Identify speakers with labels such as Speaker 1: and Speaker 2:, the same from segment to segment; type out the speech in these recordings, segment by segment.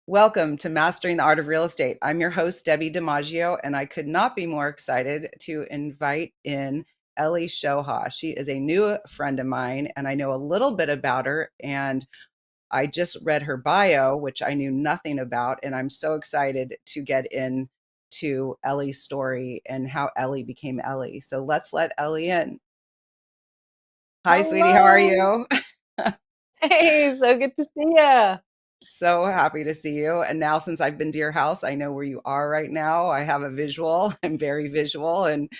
Speaker 1: Welcome to Mastering the Art of Real Estate. I'm your host, Debbi DiMaggio, and I could not be more excited to invite in Ellis Shoja. She is a new friend of mine, and I know a little bit about her. And I just read her bio, which I knew nothing about, and I'm so excited to get into Ellie's story and how Ellie became Ellie. So let's let Ellie in. Hi, sweetie. How are
Speaker 2: Hello.
Speaker 1: you?
Speaker 2: Hey, so good to see you.
Speaker 1: So happy to see you. And now, since I've been to your house, I know where you are right now. I have a visual. I'm very visual. And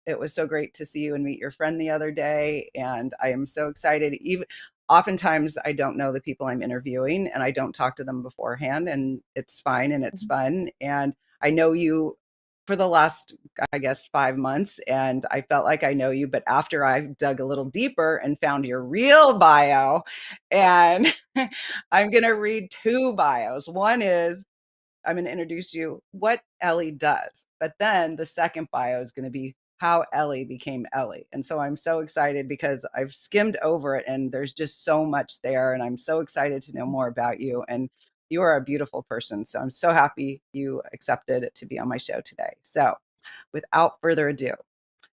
Speaker 1: it was so great to see you and meet your friend the other day. And I am so excited. Even oftentimes, I don't know the people I'm interviewing and I don't talk to them beforehand. And it's fine and it's fun. And I know you for the last, I guess, 5 months. And I felt like I know you. But after I dug a little deeper and found your real bio, and I'm going to read two bios. One is I'm going to introduce you what Ellie does, but then the second bio is going to be how Ellie became Ellie. And so I'm so excited because I've skimmed over it and there's just so much there. And I'm so excited to know more about you. And you are a beautiful person. So I'm so happy you accepted to be on my show today. So without further ado,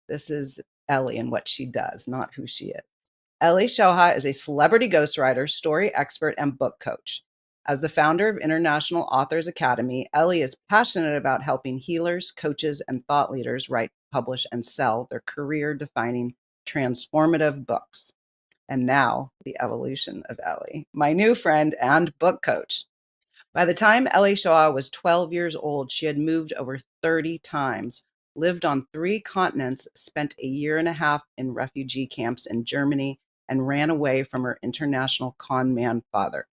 Speaker 1: this is Ellie and what she does, not who she is. Ellis Shoja is a celebrity ghostwriter, story expert, and book coach. As the founder of International Authors Academy, Ellie is passionate about helping healers, coaches, and thought leaders write, publish, and sell their career-defining transformative books. And now, the evolution of Ellie, my new friend and book coach. By the time Ellie Shoja was 12 years old, she had moved over 30 times, lived on 3 continents, spent a year and a half in refugee camps in Germany, and ran away from her international con man father.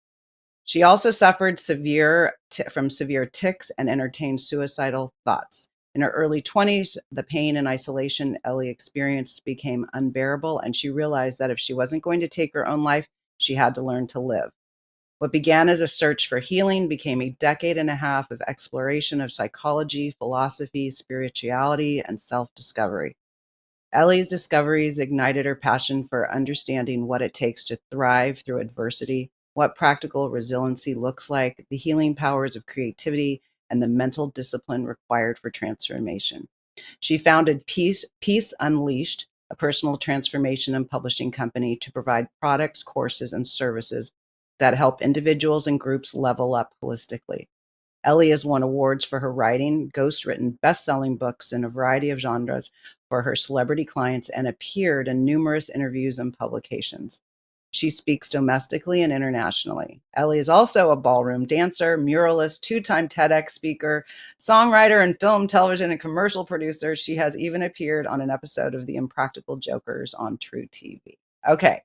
Speaker 1: She also suffered from severe tics and entertained suicidal thoughts. In her early 20s, the pain and isolation Ellie experienced became unbearable, and she realized that if she wasn't going to take her own life, she had to learn to live. What began as a search for healing became a decade and a half of exploration of psychology, philosophy, spirituality, and self discovery. Ellie's discoveries ignited her passion for understanding what it takes to thrive through adversity, what practical resiliency looks like, the healing powers of creativity, and the mental discipline required for transformation. She founded Peace Unleashed, a personal transformation and publishing company to provide products, courses, and services that help individuals and groups level up holistically. Ellie has won awards for her writing, ghost-written best-selling books in a variety of genres for her celebrity clients, and appeared in numerous interviews and publications. She speaks domestically and internationally. Ellie is also a ballroom dancer, muralist, two-time TEDx speaker, songwriter, and film, television, and commercial producer. She has even appeared on an episode of The Impractical Jokers on True TV. Okay,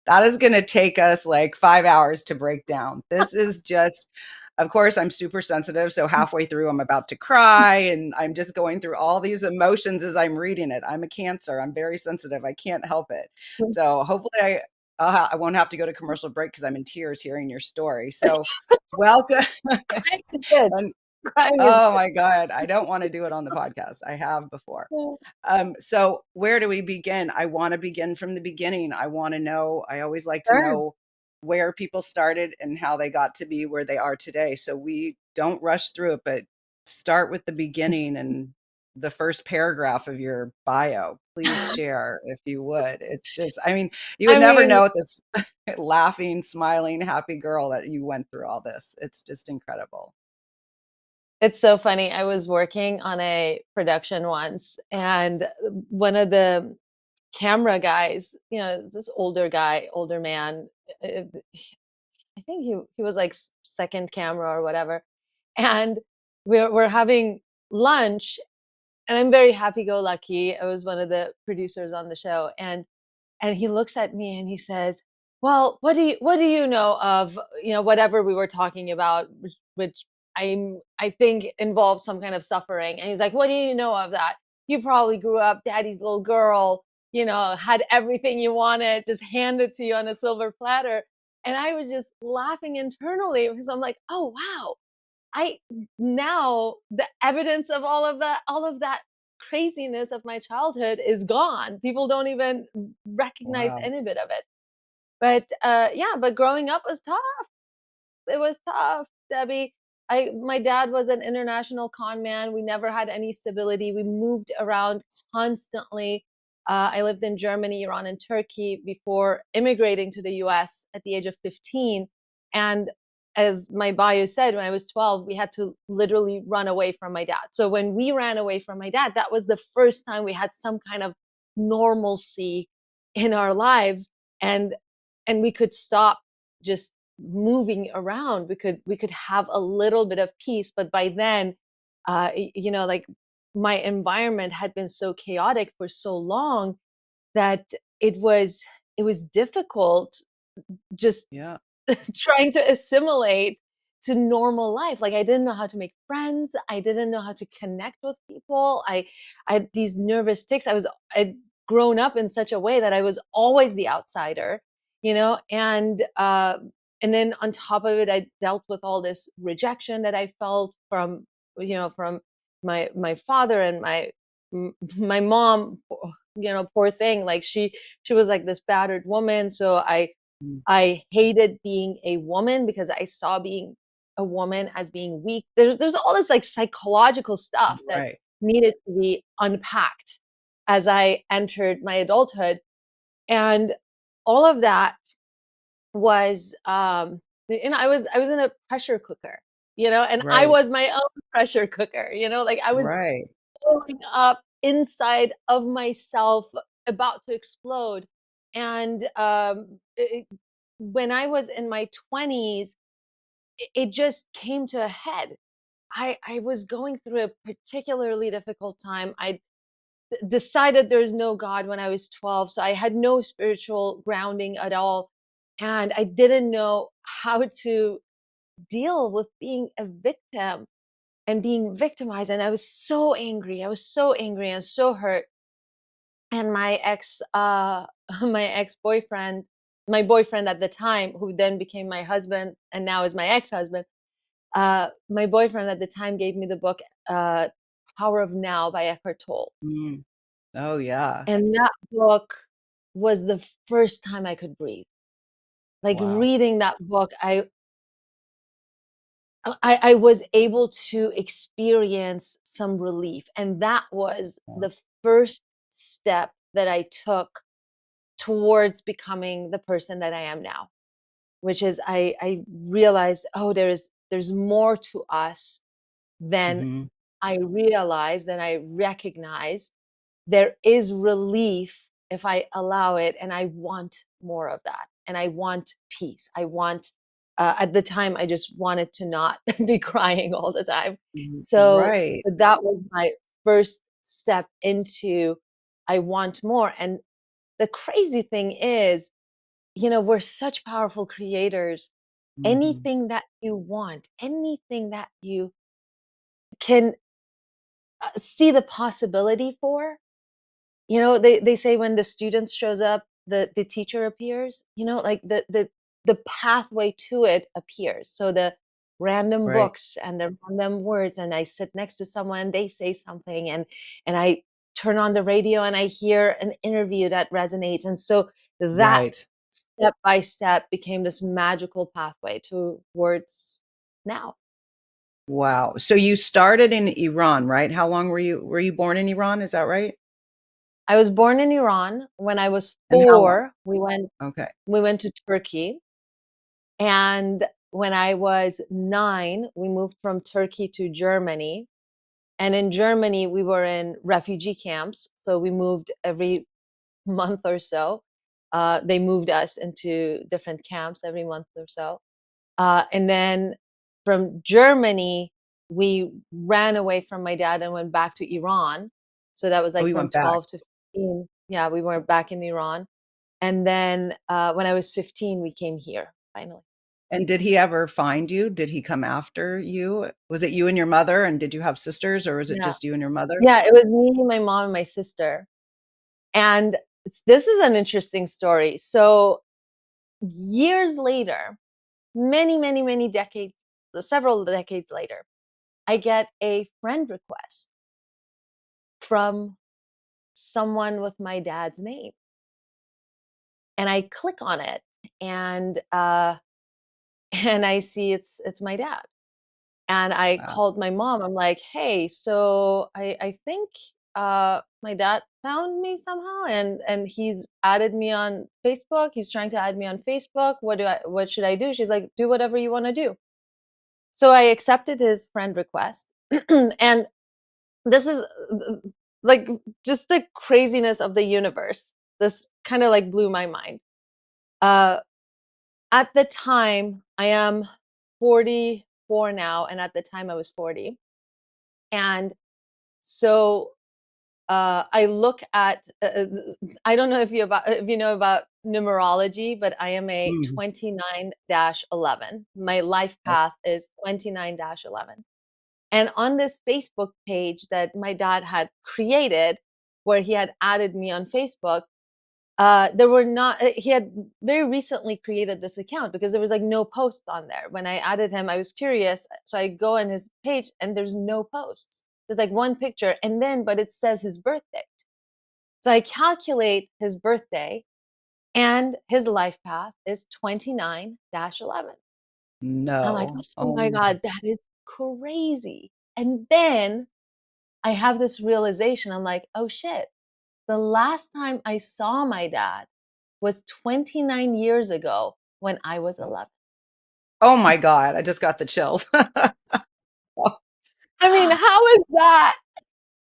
Speaker 1: that is going to take us like 5 hours to break down. This is just, of course, I'm super sensitive. So halfway through, I'm about to cry and I'm just going through all these emotions as I'm reading it. I'm a Cancer. I'm very sensitive. I can't help it. So hopefully I won't have to go to commercial break because I'm in tears hearing your story. So welcome.
Speaker 2: Crying is good.
Speaker 1: And
Speaker 2: Crying is
Speaker 1: oh my God, I don't want to do it on the podcast. I have before.
Speaker 2: good.
Speaker 1: So where do we begin? I want to begin from the beginning. I want to know, I always like to
Speaker 2: Sure.
Speaker 1: know where people started and how they got to be where they are today. So we don't rush through it, but start with the beginning and the first paragraph of your bio. Please share if you would. It's just, I mean, you would
Speaker 2: I
Speaker 1: never
Speaker 2: mean,
Speaker 1: know this laughing, smiling, happy girl that you went through all this. It's just incredible.
Speaker 2: it's so funny. I was working on a production once, and one of the camera guys, this older guy, older man, uh, I think he was like second camera or whatever, and we're having lunch, and I'm very happy-go-lucky. I was one of the producers on the show, and he looks at me and he says, "Well, what do you know of, whatever we were talking about, which I think involved some kind of suffering." And he's like, "What do you know of that? You probably grew up daddy's little girl, had everything you wanted just handed to you on a silver platter." And I was just laughing internally because I'm like, "Oh, wow. I Now the evidence of all of that craziness of my childhood is gone. People don't even recognize
Speaker 1: Wow.
Speaker 2: any bit of it." But yeah, but growing up was tough. It was tough. Debbie. My dad was an international con man. We never had any stability. We moved around constantly. I lived in Germany, Iran, and Turkey before immigrating to the US at the age of 15. And as my bio said, when I was 12, we had to literally run away from my dad. So when we ran away from my dad, that was the first time we had some kind of normalcy in our lives. And we could stop just moving around. We could have a little bit of peace. But by then, like my environment had been so chaotic for so long that it was it was difficult just
Speaker 1: Yeah.
Speaker 2: trying to assimilate to normal life. Like I didn't know how to make friends. I didn't know how to connect with people. I had these nervous tics. I'd grown up in such a way that I was always the outsider, and then on top of it, I dealt with all this rejection that I felt from my father and my mom. Poor thing. Like she was like this battered woman. So
Speaker 1: Mm.
Speaker 2: I hated being a woman because I saw being a woman as being weak. There's all this like psychological stuff that
Speaker 1: Right.
Speaker 2: needed to be unpacked as I entered my adulthood. And all of that was I was in a pressure cooker, and I
Speaker 1: Right.
Speaker 2: was my own pressure cooker, like I was
Speaker 1: Right.
Speaker 2: blowing up inside of myself, about to explode. And when I was in my 20s, it just came to a head. I was going through a particularly difficult time. I decided there's no God when I was 12, so I had no spiritual grounding at all. And I didn't know how to deal with being a victim and being victimized. And I was so angry. I was so angry and so hurt. And my ex-boyfriend, my boyfriend at the time, who then became my husband and now is my ex-husband, my boyfriend at the time gave me the book, Power of Now by Eckhart Tolle.
Speaker 1: Mm. Oh, yeah.
Speaker 2: And that book was the first time I could breathe. Like
Speaker 1: Wow.
Speaker 2: reading that book, I was able to experience some relief. And that was
Speaker 1: Yeah.
Speaker 2: the first step that I took towards becoming the person that I am now, which is I realized, oh, there's more to us than
Speaker 1: Mhm.
Speaker 2: I realize, than I recognize. There is relief if I allow it, and I want more of that. And I want peace. I want at the time I just wanted to not be crying all the time.
Speaker 1: Mhm.
Speaker 2: So
Speaker 1: Right.
Speaker 2: that was my first step into I want more. And the crazy thing is, we're such powerful creators.
Speaker 1: Mhm.
Speaker 2: Anything that you want, anything that you can see the possibility for, they say when the student shows up, the teacher appears, like the pathway to it appears. So the random
Speaker 1: Right.
Speaker 2: books and the random words, and I sit next to someone, they say something, and I turn on the radio and I hear an interview that resonates. And so that
Speaker 1: Right.
Speaker 2: step by step became this magical pathway towards now.
Speaker 1: Wow. So you started in Iran, right? How long were you born in Iran? Is that right?
Speaker 2: I was born in Iran. When I was
Speaker 1: And how long?
Speaker 2: 4,
Speaker 1: Okay.
Speaker 2: we went to Turkey. And when I was 9, we moved from Turkey to Germany. And in Germany, we were in refugee camps. So we moved every month or so. They moved us into different camps every month or so. And then from Germany, we ran away from my dad and went back to Iran. So that was
Speaker 1: Oh,
Speaker 2: like
Speaker 1: you
Speaker 2: from
Speaker 1: went back.
Speaker 2: 12 to 15. Yeah, we were back in Iran. And then when I was 15, we came here finally.
Speaker 1: And did he ever find you? Did he come after you? Was it you and your mother, and did you have sisters, or was it
Speaker 2: Yeah.
Speaker 1: just you and your mother?
Speaker 2: Yeah, it was me, my mom, and my sister. And this is an interesting story. So years later, many, many, many decades, several decades later, I get a friend request from someone with my dad's name. And I click on it, and and I see it's my dad. And I
Speaker 1: Wow.
Speaker 2: called my mom. I'm like, "Hey, so I think my dad found me somehow, and he's added me on Facebook. He's trying to add me on Facebook. What should I do?" She's like, "Do whatever you want to do." So I accepted his friend request. And this is like just the craziness of the universe. This kind of like blew my mind. Uh at the time, I am 44 now, and at the time I was 40. And so I look at I don't know if you know about numerology, but I am a
Speaker 1: Mhm.
Speaker 2: 29-11. My life
Speaker 1: Oh,
Speaker 2: path is 29-11. And on this Facebook page that my dad had created, where he had added me on Facebook, there were not he had very recently created this account because there was like no posts on there. When I added him, I was curious, so I go on his page and there's no posts. There's like one picture, and then but it says his birthday. So I calculate his birthday, and his life path is 29-11. I'm like,
Speaker 1: no.
Speaker 2: "Oh my
Speaker 1: Oh,
Speaker 2: god, that is crazy." And then I have this realization. I'm like, "Oh shit. The last time I saw my dad was 29 years ago when I was
Speaker 1: oh.
Speaker 2: 11."
Speaker 1: Oh my god, I just got the chills.
Speaker 2: I mean, how is that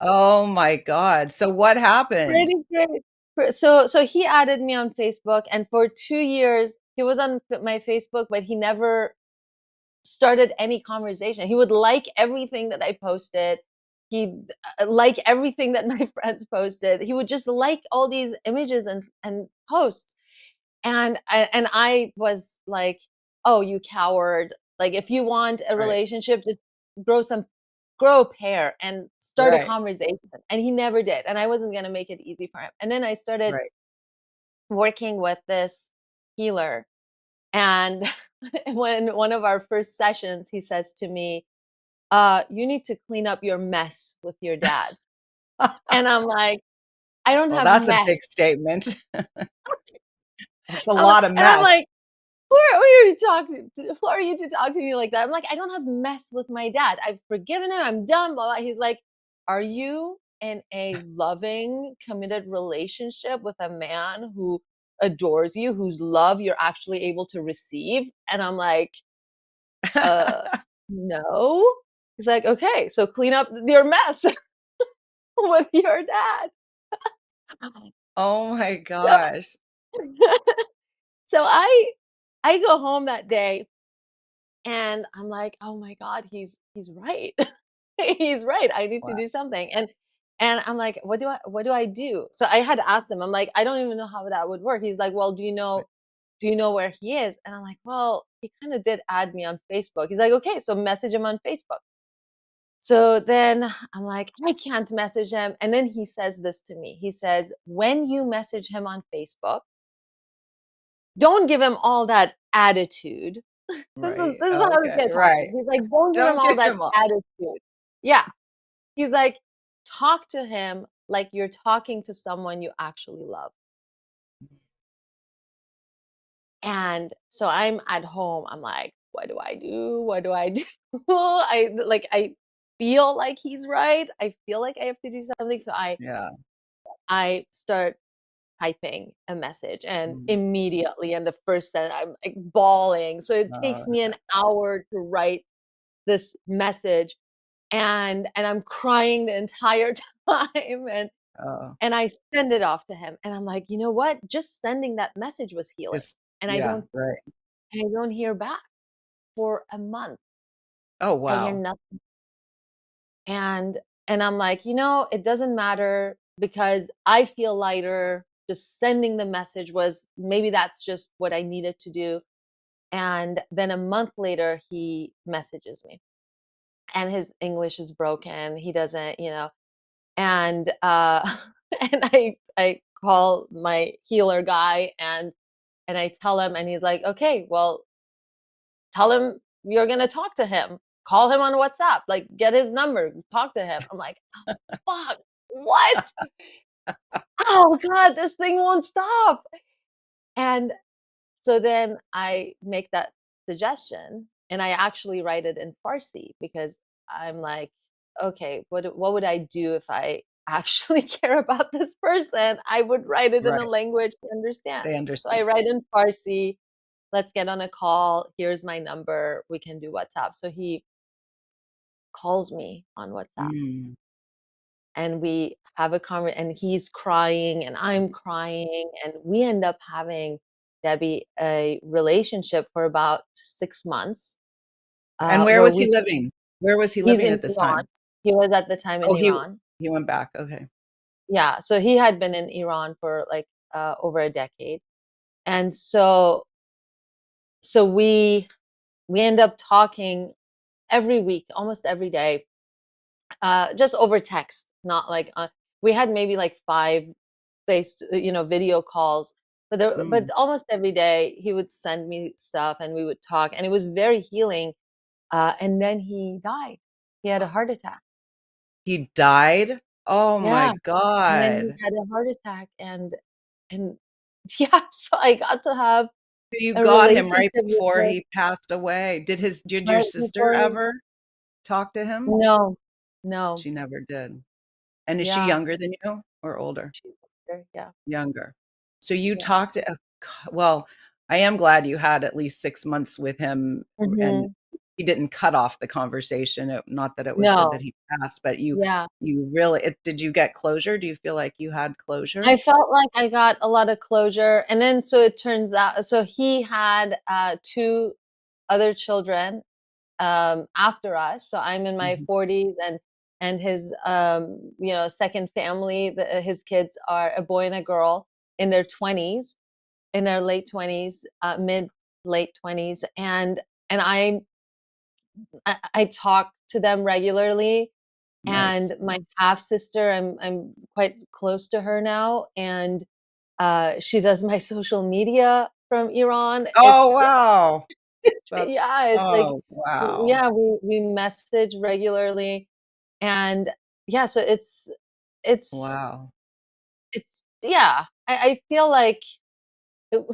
Speaker 1: Oh my god. So what happened?
Speaker 2: pretty great? So he added me on Facebook, and for 2 years, he was on my Facebook, but he never started any conversation. He would like everything that I posted. He'd like everything that my friends posted. He would just like all these images and posts. And I was like, "Oh, you coward. Like if you want a
Speaker 1: Right,
Speaker 2: relationship, just grow some grow a pair and start a
Speaker 1: right,
Speaker 2: conversation." And he never did. And I wasn't going to make it easy for him. And then I started
Speaker 1: right.
Speaker 2: working with this healer. And when one of our first sessions, he says to me, "You need to clean up your mess with your dad." And I'm like, "I don't
Speaker 1: Well,
Speaker 2: have
Speaker 1: that's a big
Speaker 2: mess."
Speaker 1: statement. That's a
Speaker 2: I'm
Speaker 1: lot of
Speaker 2: and I'm
Speaker 1: mess.
Speaker 2: like, who are you talking to? Who are you to talk to me like that? I'm like, "I don't have mess with my dad. I've forgiven him. I'm done." Blah, blah. He's like, "Are you in a loving, committed relationship with a man who adores you, whose love you're actually able to receive?" And I'm like, "Uh, no." He's like, "Okay, so clean up your mess with your dad."
Speaker 1: Oh my
Speaker 2: So,
Speaker 1: gosh.
Speaker 2: so I go home that day. And I'm like, "Oh my god, he's right." He's right, I need to
Speaker 1: Wow,
Speaker 2: do something. And I'm like, "What do I do?" So I had asked him, I'm like, "I don't even know how that would work." He's like, "Well,
Speaker 1: right.
Speaker 2: do you know where he is?" And I'm like, "Well, he kinda did add me on Facebook." He's like, "Okay, so message him on Facebook." So then I'm like, "I can't message him." And then he says this to me. He says, "When you message him on Facebook, don't give him all that attitude."
Speaker 1: Right.
Speaker 2: This is how we
Speaker 1: Okay,
Speaker 2: get talking.
Speaker 1: right.
Speaker 2: He's like, "Don't give him
Speaker 1: Don't
Speaker 2: all
Speaker 1: give
Speaker 2: that
Speaker 1: him all.
Speaker 2: attitude." Yeah. He's like, "Talk to him like you're talking to someone you actually love." And so I'm at home. I'm like, "What do I do? What do I do?" I feel like he's right. I feel like I have to do something. So
Speaker 1: Yeah.
Speaker 2: I start typing a message, and
Speaker 1: Mm.
Speaker 2: immediately in the first sentence I'm like bawling. So it takes me an hour to write this message, and I'm crying the entire time,
Speaker 1: Oh,
Speaker 2: and I send it off to him, and I'm like, "You know what? Just sending that message was healing."
Speaker 1: just
Speaker 2: And
Speaker 1: yeah, right.
Speaker 2: I don't hear back for a month.
Speaker 1: Oh,
Speaker 2: I hear
Speaker 1: wow.
Speaker 2: nothing. And I'm like, it doesn't matter because I feel lighter. Just sending the message was maybe that's just what I needed to do. And then a month later, he messages me, and his English is broken. He doesn't, and and I call my healer guy, and I tell him, and he's like, "Okay, well, tell him you're gonna talk to him. Call him on WhatsApp. Like, get his number. Talk to him." I'm like, "Oh, fuck, what? Oh god, this thing won't stop." And so then I make that suggestion, and I actually write it in Farsi because I'm like, okay, what would I do if I actually care about this person? I would write it in a
Speaker 1: Right.
Speaker 2: language he understands.
Speaker 1: They
Speaker 2: So I
Speaker 1: understand.
Speaker 2: write in Farsi. Let's get on a call. Here's my number. We can do WhatsApp. So he calls me on WhatsApp
Speaker 1: Mm.
Speaker 2: and we have a conversation, and he's crying and I'm crying, and we end up having, Debbie, a relationship for about 6 months,
Speaker 1: And where
Speaker 2: where
Speaker 1: was he
Speaker 2: we
Speaker 1: living? Where was he
Speaker 2: he's
Speaker 1: living
Speaker 2: in
Speaker 1: at this
Speaker 2: Iran.
Speaker 1: time?
Speaker 2: He was at the time in
Speaker 1: Oh,
Speaker 2: Iran.
Speaker 1: he went back, okay.
Speaker 2: Yeah, so he had been in Iran for, like, over a decade, and so we end up talking every week, almost every day, just over text, not like, we had maybe, like, 5 video calls, but
Speaker 1: Mm.
Speaker 2: almost every day he would send me stuff and we would talk, and it was very healing, and then he died. He had a heart attack.
Speaker 1: He died? Oh
Speaker 2: Yeah,
Speaker 1: my
Speaker 2: and then he
Speaker 1: god.
Speaker 2: had a heart attack, and yeah, so I got to have
Speaker 1: So you
Speaker 2: a
Speaker 1: got him
Speaker 2: relationship
Speaker 1: right
Speaker 2: with
Speaker 1: before
Speaker 2: her
Speaker 1: he passed away. Did your
Speaker 2: right
Speaker 1: sister
Speaker 2: before he
Speaker 1: ever talk to him?
Speaker 2: No, no.
Speaker 1: She never did. And is she
Speaker 2: Yeah,
Speaker 1: younger than you or older?
Speaker 2: she's older, yeah,
Speaker 1: Younger. So you
Speaker 2: yeah.
Speaker 1: talked well, I am glad you had at least 6 months with him and
Speaker 2: Mhm.
Speaker 1: he didn't cut off the conversation. Not that it was good that
Speaker 2: No,
Speaker 1: he passed, but
Speaker 2: yeah.
Speaker 1: you really did you get closure? Do you feel like you had
Speaker 2: I
Speaker 1: closure?
Speaker 2: felt like I got a lot of closure, and then so it turns out, so he had, 2 other children, after us, so I'm in my
Speaker 1: Mhm.
Speaker 2: 40s, and his, second family, his kids are a boy and a girl in their 20s, in their late 20s, mid, late 20s, and I talk to them regularly,
Speaker 1: Nice.
Speaker 2: and my half sister, I'm quite close to her now, and she does my social media from Iran.
Speaker 1: Oh, wow. That's
Speaker 2: Yeah, it's like,
Speaker 1: oh, wow.
Speaker 2: yeah, we message regularly, and yeah, so it's
Speaker 1: Wow.
Speaker 2: yeah, I feel like it,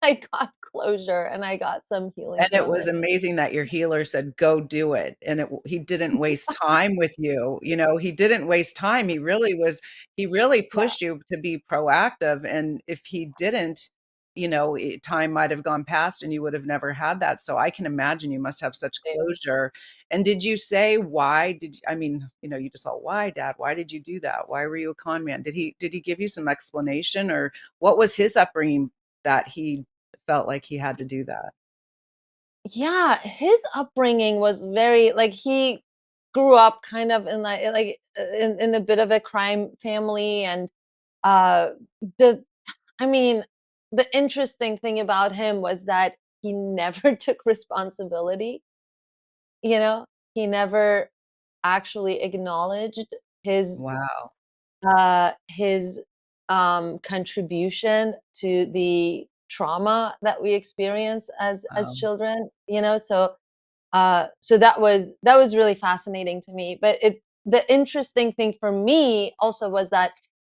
Speaker 2: I got closure and I got some
Speaker 1: And
Speaker 2: healing
Speaker 1: it
Speaker 2: from
Speaker 1: was
Speaker 2: it.
Speaker 1: amazing that your healer said, "Go do it." And he didn't waste time with you, he didn't waste time. He really
Speaker 2: Yeah,
Speaker 1: pushed you to be proactive, and if he didn't, time might have gone past and you would have never had that. So I can imagine you must have such closure. And did you say why I mean, you just thought, "Why, Dad? Why did you do that? Why were you a con man?" Did he give you some explanation, or what was his upbringing that he felt like he had to do that?
Speaker 2: yeah, his upbringing was very, like, he grew up kind of in in a bit of a crime family, and uh the I mean, the interesting thing about him was that he never took responsibility, you know? He never actually acknowledged his
Speaker 1: Wow.
Speaker 2: his contribution to the trauma that we experience as
Speaker 1: Wow.
Speaker 2: children, so so that was really fascinating to me. But the interesting thing for me also was that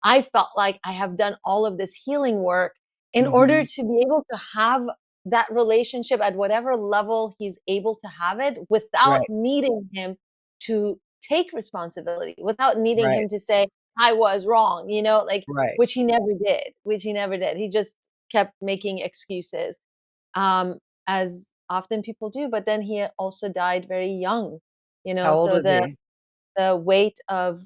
Speaker 2: I felt like I have done all of this healing work in order
Speaker 1: Mhm.
Speaker 2: to be able to have that relationship at whatever level he's able to have it, without
Speaker 1: Right,
Speaker 2: needing him to take responsibility, without needing
Speaker 1: right,
Speaker 2: him to say, I was wrong, like,
Speaker 1: right.
Speaker 2: which he never did. He just kept making excuses, um, as often people do. But then he also died very young,
Speaker 1: How old
Speaker 2: so
Speaker 1: was he?
Speaker 2: the weight of,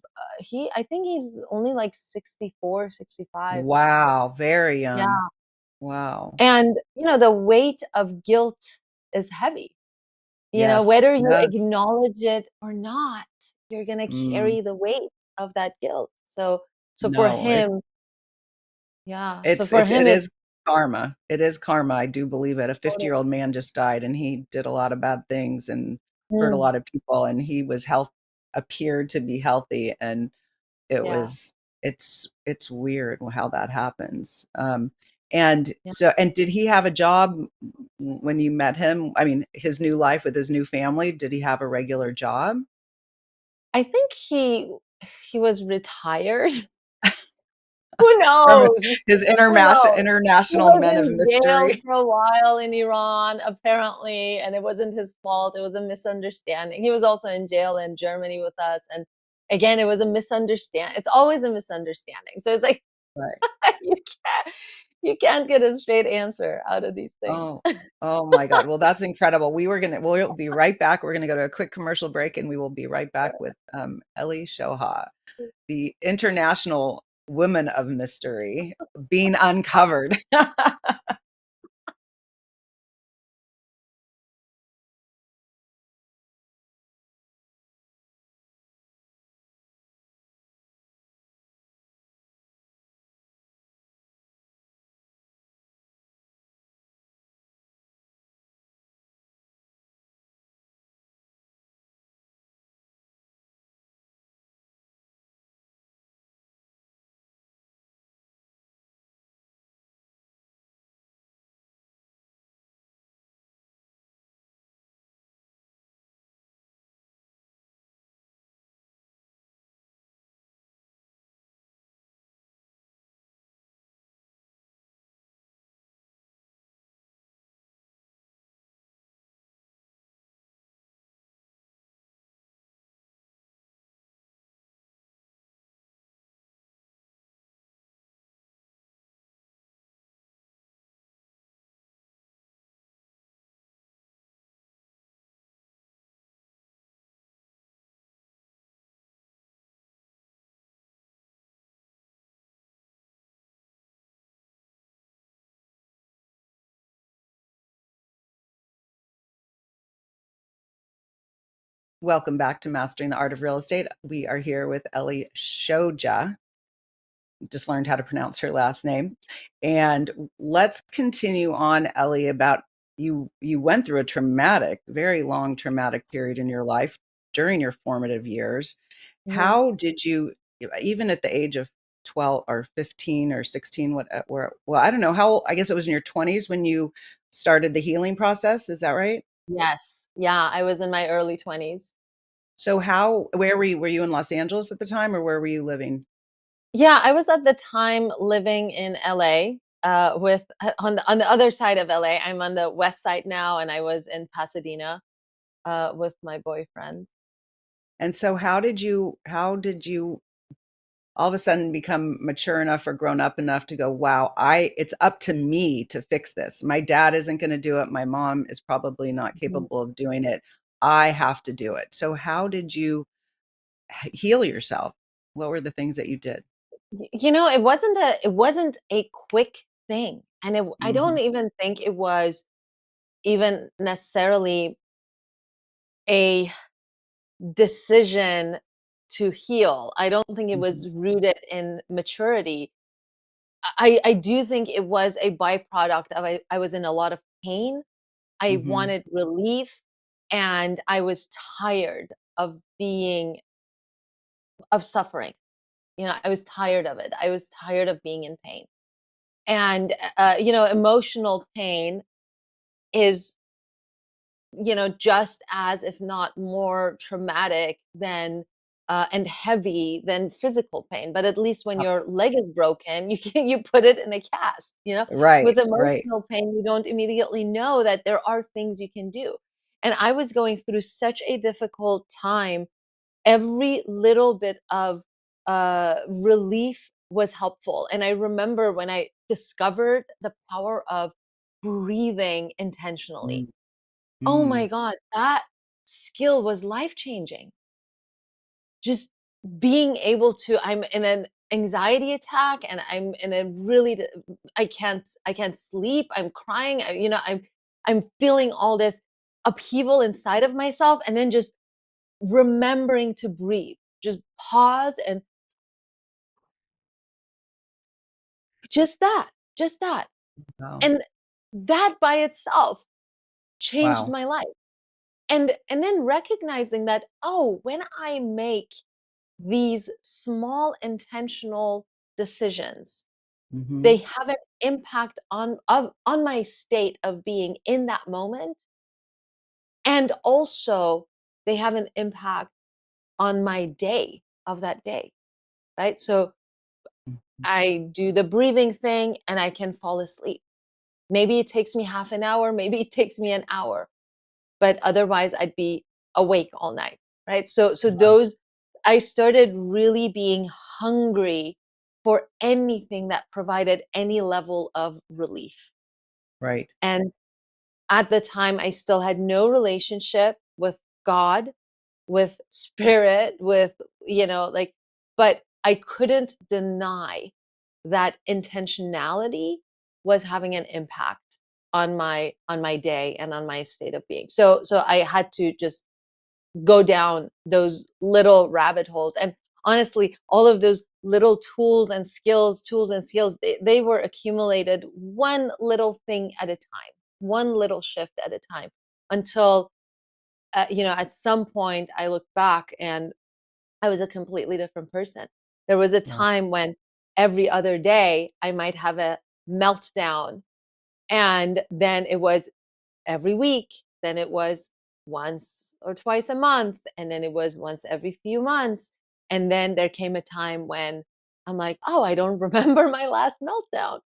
Speaker 2: I think he's only like 64, 65.
Speaker 1: Wow, very young.
Speaker 2: Yeah.
Speaker 1: Wow.
Speaker 2: And, the weight of guilt is heavy.
Speaker 1: Yes,
Speaker 2: Whether you
Speaker 1: yes.
Speaker 2: acknowledge it or not, you're going to
Speaker 1: Mm,
Speaker 2: carry the weight of that guilt. So for
Speaker 1: no,
Speaker 2: him, yeah. So
Speaker 1: it's
Speaker 2: for
Speaker 1: it's
Speaker 2: him,
Speaker 1: it
Speaker 2: it's
Speaker 1: is karma. It is karma, I do believe it. A
Speaker 2: totally,
Speaker 1: 50-year-old man just died, and he did a lot of bad things and hurt a
Speaker 2: mm,
Speaker 1: lot of people, and he was appeared to be healthy, and it
Speaker 2: yeah,
Speaker 1: was it's weird how that happens. And
Speaker 2: yeah.
Speaker 1: so and did he have a job when you met him? I mean, his new life with his new family, did he have a regular job?
Speaker 2: I think he was retired. Who
Speaker 1: from
Speaker 2: knows?
Speaker 1: his
Speaker 2: Who knows? He
Speaker 1: international
Speaker 2: was
Speaker 1: men of
Speaker 2: in jail
Speaker 1: mystery.
Speaker 2: for a while in Iran, apparently, and it wasn't his fault. It was a misunderstanding. He was also in jail in Germany with us, and again, it was a misunderstand it's always a misunderstanding. So it's like
Speaker 1: Right.
Speaker 2: you can't you can't get a straight answer out of these things.
Speaker 1: Oh, oh my God. Well, that's incredible. We'll be right back. We're gonna go to a quick commercial break, and we will be right back with Ellie Shoha, the international woman of mystery, being uncovered. Welcome back to Mastering the Art of Real Estate. We are here with Ellie Shoja. Just learned how to pronounce her last name. And let's continue on, Ellie, about you went through a traumatic, very long traumatic period in your life during your formative years.
Speaker 2: Mhm.
Speaker 1: How did you, even at the age of 12 or 15 or 16, well, I don't know how, I guess it was in your 20s when you started the healing process. Is that right?
Speaker 2: Yes. Yeah, I was in my early 20s.
Speaker 1: So where were you in Los Angeles at the time, or where were you living?
Speaker 2: Yeah, I was at the time living in LA, with on the other side of LA. I'm on the west side now, and I was in Pasadena, with my boyfriend.
Speaker 1: And so how did you all of a sudden become mature enough or grown up enough to go, wow, it's up to me to fix this. My dad isn't going to do it. My mom is probably not
Speaker 2: Mhm.
Speaker 1: capable of doing it. I have to do it. So how did you heal yourself? What were the things that you did?
Speaker 2: It wasn't a quick thing, and I don't
Speaker 1: Hmm.
Speaker 2: even think it was even necessarily a decision to heal. I don't think it
Speaker 1: Hmm.
Speaker 2: was rooted in maturity. I do think it was a byproduct of I was in a lot of pain. I
Speaker 1: Hmm.
Speaker 2: wanted relief, and I was tired of suffering. I was tired of it. I was tired of being in pain. And emotional pain is just as, if not more traumatic than and heavy than physical pain. But at least when your leg is broken, you put it in a cast.
Speaker 1: Right,
Speaker 2: With
Speaker 1: right.
Speaker 2: emotional pain, you don't immediately know that there are things you can do. And I was going through such a difficult time. Every little bit of relief was helpful. And I remember when I discovered the power of breathing intentionally.
Speaker 1: Mm,
Speaker 2: Oh my
Speaker 1: mm.
Speaker 2: god, that skill was life-changing. Just being able to I'm in an anxiety attack, and I'm in a really I can't sleep, I'm crying, I'm feeling all this upheaval inside of myself, and then just remembering to breathe. Just pause, and just that, just that.
Speaker 1: Wow.
Speaker 2: And that by itself changed
Speaker 1: Wow.
Speaker 2: my life. And then recognizing that, oh, when I make these small intentional decisions,
Speaker 1: Hmm.
Speaker 2: they have an impact on my state of being in that moment, and also they have an impact on my day of that day, right? So I do the breathing thing and I can fall asleep. Maybe it takes me half an hour, maybe it takes me an hour, but otherwise I'd be awake all night, right? So
Speaker 1: Wow.
Speaker 2: those I started really being hungry for anything that provided any level of relief.
Speaker 1: Right.
Speaker 2: And at the time I still had no relationship with God, with spirit, with, like, but I couldn't deny that intentionality was having an impact on my day and on my state of being. So I had to just go down those little rabbit holes. And honestly, all of those little tools and skills, they were accumulated one little thing at a time, one little shift at a time, until at some point I look back and I was a completely different person. There was a
Speaker 1: Wow.
Speaker 2: time when every other day I might have a meltdown, and then it was every week, then it was once or twice a month, and then it was once every few months. And then there came a time when I'm like, "Oh, I don't remember my last meltdown."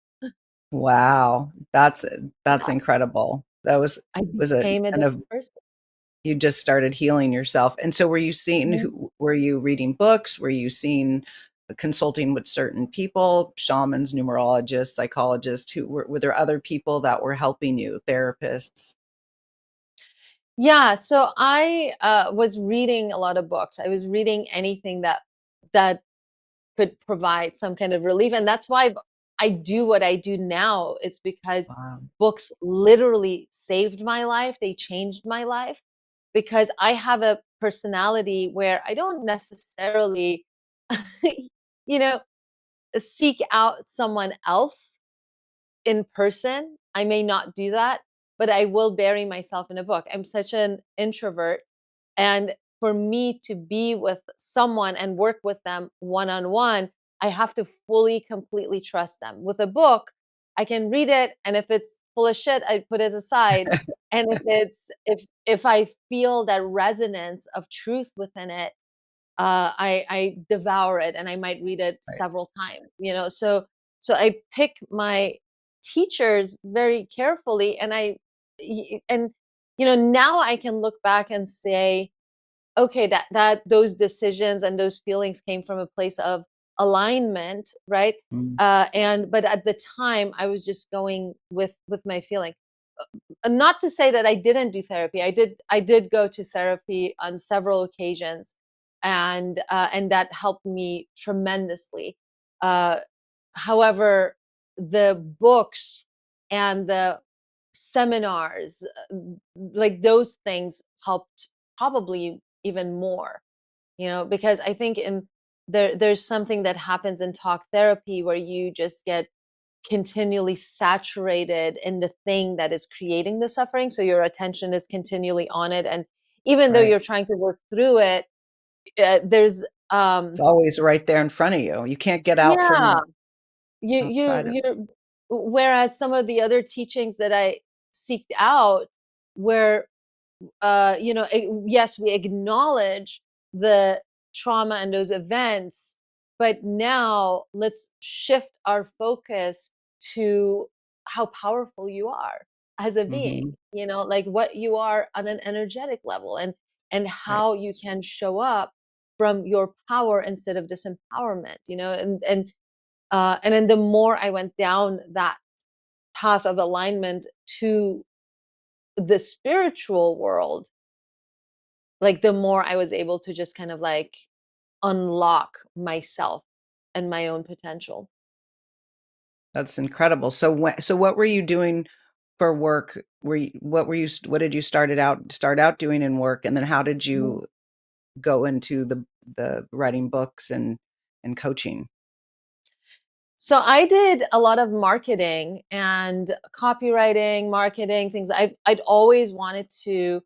Speaker 1: Wow. That's
Speaker 2: Yeah,
Speaker 1: incredible. That
Speaker 2: I
Speaker 1: was a
Speaker 2: became a
Speaker 1: kind of
Speaker 2: different person.
Speaker 1: you just started healing yourself. And so
Speaker 2: Mhm.
Speaker 1: were you reading books? Were you seeing consulting with certain people, shamans, numerologists, psychologists, were there other people that were helping you, therapists?
Speaker 2: Yeah, so I was reading a lot of books. I was reading anything that could provide some kind of relief. And that's why I do what I do now. It's because
Speaker 1: Wow.
Speaker 2: books literally saved my life. They changed my life because I have a personality where I don't necessarily, you know, seek out someone else in person. I may not do that, but I will bury myself in a book. I'm such an introvert, and for me to be with someone and work with them one on one, I have to fully, completely trust them. With a book, I can read it, and if it's full of shit, I put it aside. And if I feel that resonance of truth within it, I devour it, and I might read it
Speaker 1: Right.
Speaker 2: several times. So I pick my teachers very carefully, and now I can look back and say, okay, that those decisions and those feelings came from a place of alignment, right?
Speaker 1: Mm.
Speaker 2: And but at the time, I was just going with my feeling. Not to say that I didn't do therapy. I did go to therapy on several occasions, and that helped me tremendously. Uh, However, the books and the seminars, like those things helped probably even more, because I think there's something that happens in talk therapy where you just get continually saturated in the thing that is creating the suffering. So your attention is continually on it. And even though
Speaker 1: Right.
Speaker 2: you're trying to work through it, there's,
Speaker 1: It's always right there in front of you. You can't get out
Speaker 2: yeah,
Speaker 1: from
Speaker 2: you
Speaker 1: outside of
Speaker 2: you're whereas some of the other teachings that I seeked out were, yes, we acknowledge the trauma and those events, but now let's shift our focus to how powerful you are as a being,
Speaker 1: Mhm.
Speaker 2: like what you are on an energetic level, and
Speaker 1: Right.
Speaker 2: how you can show up from your power instead of disempowerment, and then the more I went down that path of alignment to the spiritual world, like, the more I was able to just kind of, like, unlock myself and my own potential.
Speaker 1: That's incredible. So what were you doing for work? What did you start out doing in work, and then how did
Speaker 2: Mhm.
Speaker 1: you go into the writing books and coaching?
Speaker 2: So I did a lot of marketing and copywriting, marketing, things. I'd always wanted to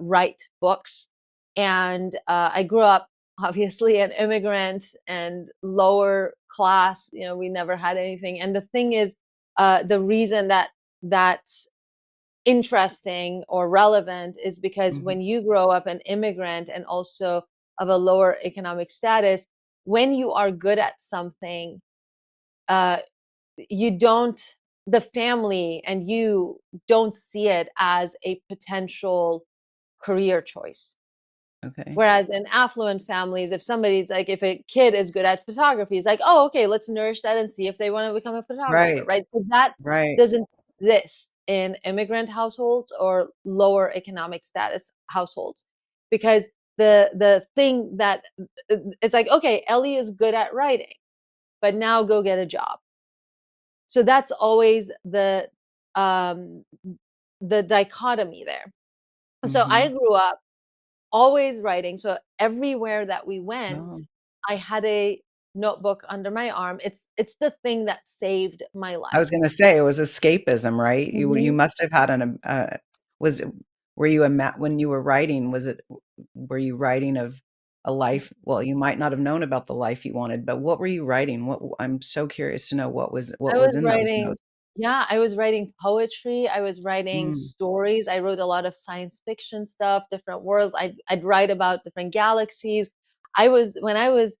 Speaker 2: write books, and I grew up obviously an immigrant and lower class. We never had anything. And the thing is, the reason that that's interesting or relevant is because
Speaker 1: Mhm.
Speaker 2: when you grow up an immigrant and also of a lower economic status, when you are good at something, uh, you don't the family and you don't see it as a potential career choice.
Speaker 1: Okay.
Speaker 2: Whereas in affluent families, if somebody's like, if a kid is good at photography, it's like, oh, okay, let's nourish that and see if they want to become a photographer,
Speaker 1: Right.
Speaker 2: right? So that
Speaker 1: Right.
Speaker 2: doesn't exist in immigrant households or lower economic status households, because the thing that it's like, okay, Ellie is good at writing, but now go get a job. So that's always um, the dichotomy there. So I
Speaker 1: Mhm.
Speaker 2: grew up always writing, so everywhere that we went,
Speaker 1: Oh.
Speaker 2: I had a notebook under my arm. It's the thing that saved my
Speaker 1: I
Speaker 2: life.
Speaker 1: was gonna say it was escapism, right? You
Speaker 2: Mhm.
Speaker 1: must have had was it were you when you were writing, were you writing of a life well, you might not have known about the life you wanted, but what were you writing? I'm so curious to know
Speaker 2: I
Speaker 1: what was
Speaker 2: was
Speaker 1: in those
Speaker 2: writing
Speaker 1: notes.
Speaker 2: Yeah, I was writing poetry, I was writing
Speaker 1: Mm,
Speaker 2: stories, I wrote a lot of science fiction stuff, different worlds, I'd write about different galaxies. I was when I was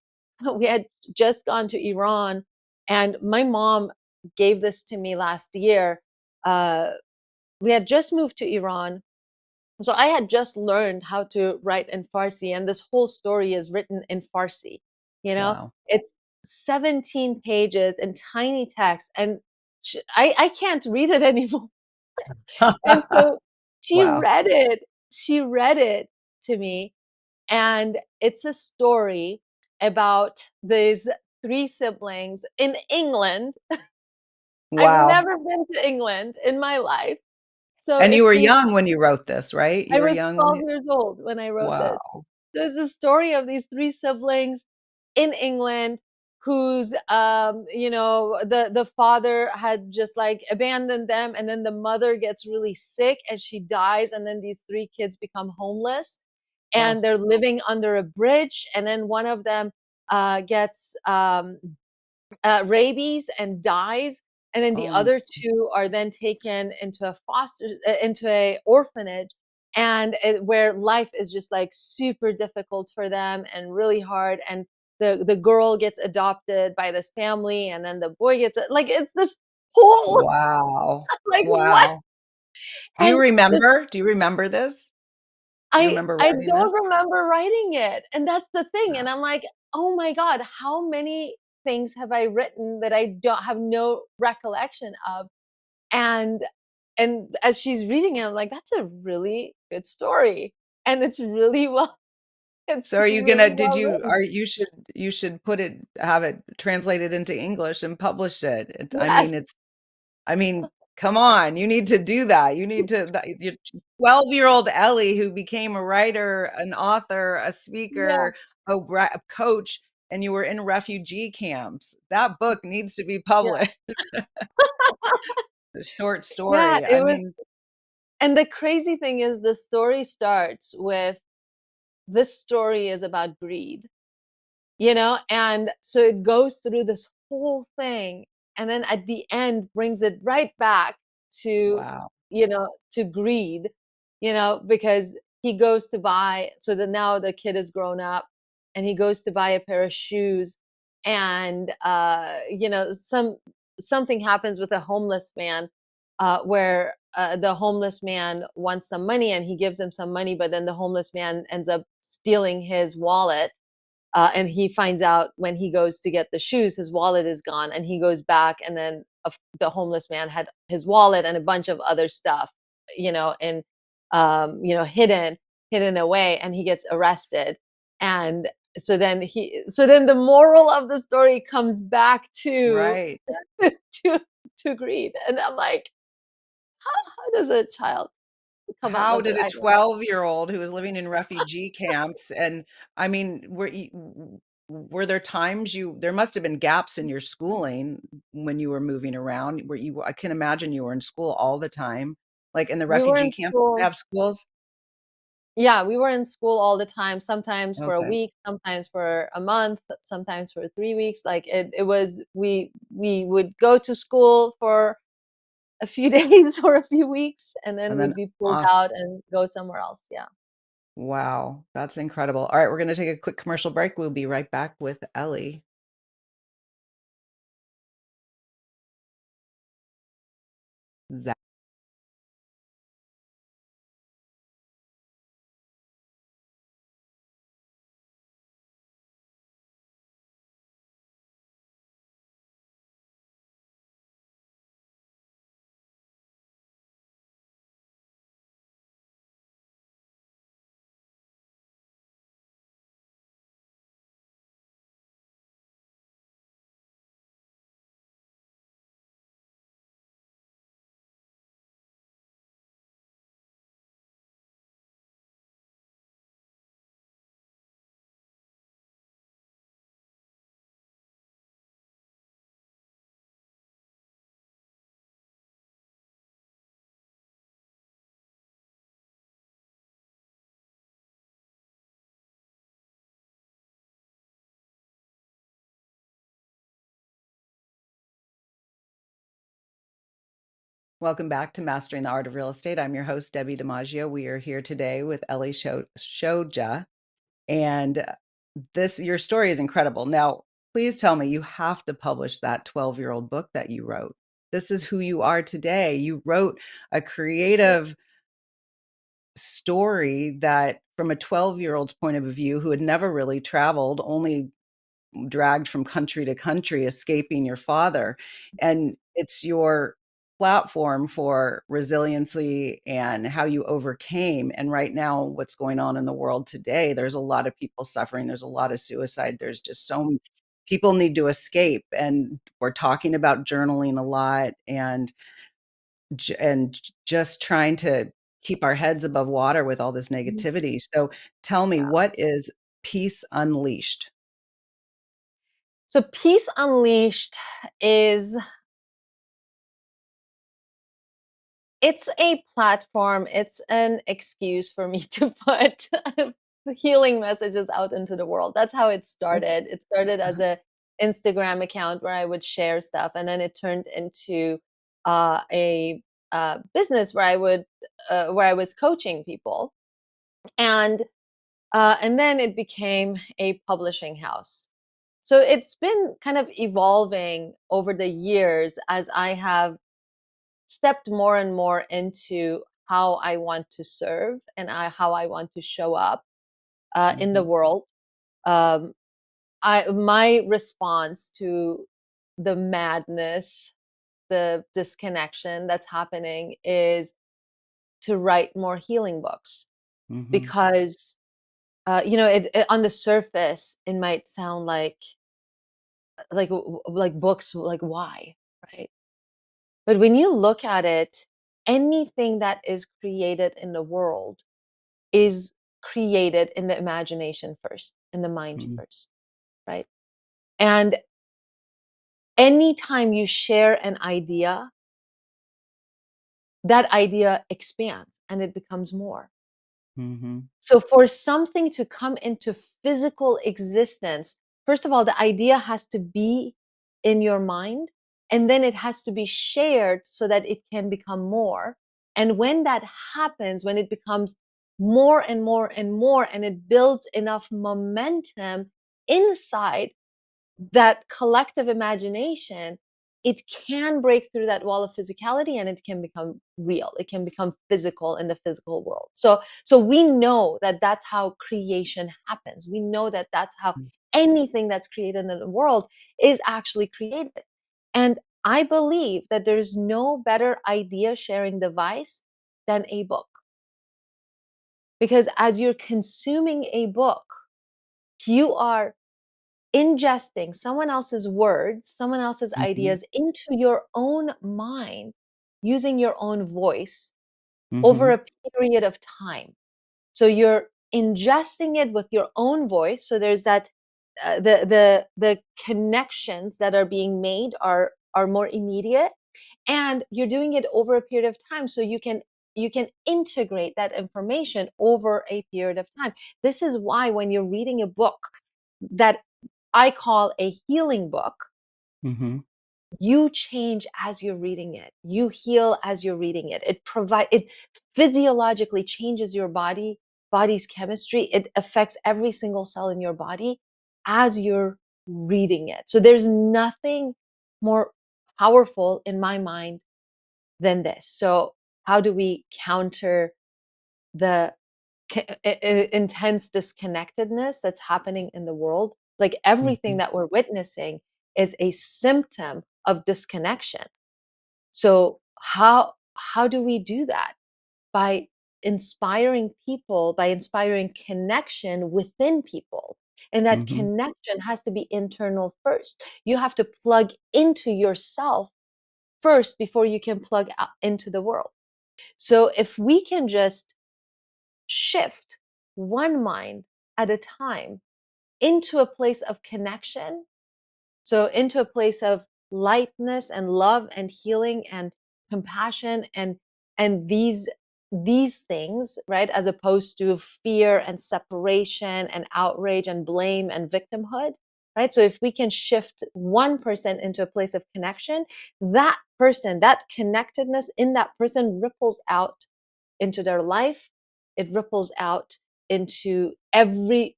Speaker 2: we had just gone to Iran, and my mom gave this to me last year. Uh, we had just moved to Iran, so I had just learned how to write in Farsi, and this whole story is written in Farsi. You know,
Speaker 1: wow.
Speaker 2: it's 17 pages in tiny text, and I can't read it anymore. And so she
Speaker 1: Wow.
Speaker 2: read it. She read it to me, and it's a story about these three siblings in England. I've
Speaker 1: Wow.
Speaker 2: never been to England in my life, so
Speaker 1: And you
Speaker 2: it's
Speaker 1: were
Speaker 2: these.
Speaker 1: young when you wrote this, right?
Speaker 2: I
Speaker 1: You were
Speaker 2: was
Speaker 1: young when
Speaker 2: 12
Speaker 1: you
Speaker 2: years old when I wrote this.
Speaker 1: wow.
Speaker 2: There's the story of these 3 siblings in England whose, the father had just, like, abandoned them, and then the mother gets really sick and she dies, and then these 3 kids become homeless,
Speaker 1: Oh,
Speaker 2: and they're living under a bridge, and then one of them, gets, rabies and dies, and then the
Speaker 1: oh,
Speaker 2: other 2 are then taken into a orphanage, and where life is just, like, super difficult for them and really hard, and the girl gets adopted by this family, and then the boy gets like, it's this whole
Speaker 1: wow.
Speaker 2: like, what?
Speaker 1: Wow.
Speaker 2: And this
Speaker 1: Do you remember this? Do you
Speaker 2: I
Speaker 1: remember
Speaker 2: I
Speaker 1: writing this?
Speaker 2: don't remember writing it, and that's the thing, and I'm like, "Oh my god, how many things have I written that I don't have no recollection of?" And as she's reading it, I'm like, "That's a really good story, and it's really well
Speaker 1: So
Speaker 2: it's
Speaker 1: are you
Speaker 2: really
Speaker 1: gonna did
Speaker 2: well
Speaker 1: you
Speaker 2: written."
Speaker 1: are you should put it have it translated into English and publish it.
Speaker 2: Yes,
Speaker 1: I mean, come on, you need to do that. You need to your 12-year-old Ellie who became a writer, an author, a
Speaker 2: yeah,
Speaker 1: speaker, a coach, and you were in refugee camps. That book needs to be
Speaker 2: yeah,
Speaker 1: published. The short
Speaker 2: yeah,
Speaker 1: story.
Speaker 2: it
Speaker 1: I
Speaker 2: was
Speaker 1: mean,
Speaker 2: and the crazy thing is the story starts with, "This story is about greed." And so it goes through this whole thing, and then at the end brings it right back to
Speaker 1: wow.
Speaker 2: to greed, because he goes to buy, so that now the kid is grown up, and he goes to buy a pair of shoes, and something happens with a homeless man, where the homeless man wants some money, and he gives him some money, but then the homeless man ends up stealing his wallet, and he finds out when he goes to get the shoes, his wallet is gone, and he goes back, and then the homeless man had his wallet and a bunch of other stuff, and hidden away, and he gets arrested, and so then the moral of the story comes back to
Speaker 1: Right.
Speaker 2: to to greed, and I'm like, how does a child come up
Speaker 1: How
Speaker 2: with
Speaker 1: did
Speaker 2: it?
Speaker 1: a
Speaker 2: I don't.
Speaker 1: 12-year-old who was living in refugee camps and I mean, were there times there must have been gaps in your schooling when you were moving around, where I can imagine you were in school all the time. Like, in the
Speaker 2: We were
Speaker 1: refugee
Speaker 2: in
Speaker 1: camps, did they
Speaker 2: school.
Speaker 1: have schools?
Speaker 2: Yeah, we were in school all the time, sometimes for a
Speaker 1: Okay,
Speaker 2: week, sometimes for a month, sometimes for 3 weeks, like, it was we would go to school for a few days or a few weeks, and then
Speaker 1: and then
Speaker 2: we'd be pulled
Speaker 1: off.
Speaker 2: out and go somewhere else, yeah.
Speaker 1: Wow, that's incredible. Alright, we're gonna take a quick commercial break. We'll be right back with Ellie. Welcome back to Mastering the Art of Real Estate. I'm your host, Debbi DiMaggio. We are here today with Ellis Shoja. And your story is incredible. Now, please tell me, you have to publish that 12-year-old book that you wrote. This is who you are today. You wrote a creative story that, from a 12-year-old's point of view, who had never really traveled, only dragged from country to country, escaping your father. And it's your platform for resiliency and how you overcame. And right now, what's going on in the world today, there's a lot of people suffering. There's a lot of suicide. There's just people need to escape. And we're talking about journaling a lot and just trying to keep our heads above water with all this
Speaker 2: Mhm.
Speaker 1: negativity. So tell me,
Speaker 2: Yeah.
Speaker 1: what is Peace Unleashed?
Speaker 2: So Peace Unleashed is it's a platform, it's an excuse for me to put the healing messages out into the world. That's how it
Speaker 1: Okay.
Speaker 2: started. It started as
Speaker 1: Uh-huh.
Speaker 2: a Instagram account where I would share stuff, and then it turned into a business where I was coaching people, and and then it became a publishing house. So it's been kind of evolving over the years as I have stepped more and more into how I want to serve and how I want to show up in the
Speaker 1: Mhm.
Speaker 2: world. Um, my response to the madness, the disconnection that's happening is to write more healing books
Speaker 1: Mhm.
Speaker 2: because on the surface it might sound like books, like why, right? But when you look at it, anything that is created in the world is created in the imagination first, in the mind
Speaker 1: Mhm.
Speaker 2: first, right? And anytime you share an idea, that idea expands and it becomes more.
Speaker 1: Mhm.
Speaker 2: So for something to come into physical existence, first of all, the idea has to be in your mind, and then it has to be shared so that it can become more. And when that happens, when it becomes more and more and more, and it builds enough momentum inside that collective imagination, it can break through that wall of physicality and it can become real. It can become physical in the physical world. So we know that that's how creation happens. We know that that's how anything that's created in the world is actually created. And I believe that there's no better idea sharing device than a book. Because as you're consuming a book, you are ingesting someone else's words, someone else's
Speaker 1: Mhm.
Speaker 2: ideas into your own mind using your own voice over
Speaker 1: Mhm.
Speaker 2: a period of time. So you're ingesting it with your own voice. So there's that the connections that are being made are more immediate, and you're doing it over a period of time. So you can integrate that information over a period of time. This is why when you're reading a book that I call a healing book,
Speaker 1: Mhm.
Speaker 2: you change as you're reading it. You heal as you're reading it. It physiologically changes your body's chemistry. It affects every single cell in your body as you're reading it. So there's nothing more powerful in my mind than this. So how do we counter the intense disconnectedness that's happening in the world? Like everything
Speaker 1: Mhm.
Speaker 2: that we're witnessing is a symptom of disconnection. So how do we do that? By inspiring people, by inspiring connection within people. And that
Speaker 1: Mhm.
Speaker 2: connection has to be internal first. You have to plug into yourself first before you can plug out into the world. So if we can just shift one mind at a time into a place of connection, so into a place of lightness and love and healing and compassion and these things, right? As opposed to fear and separation and outrage and blame and victimhood, right? So if we can shift one person into a place of connection, that person, that connectedness in that person ripples out into their life. It ripples out into every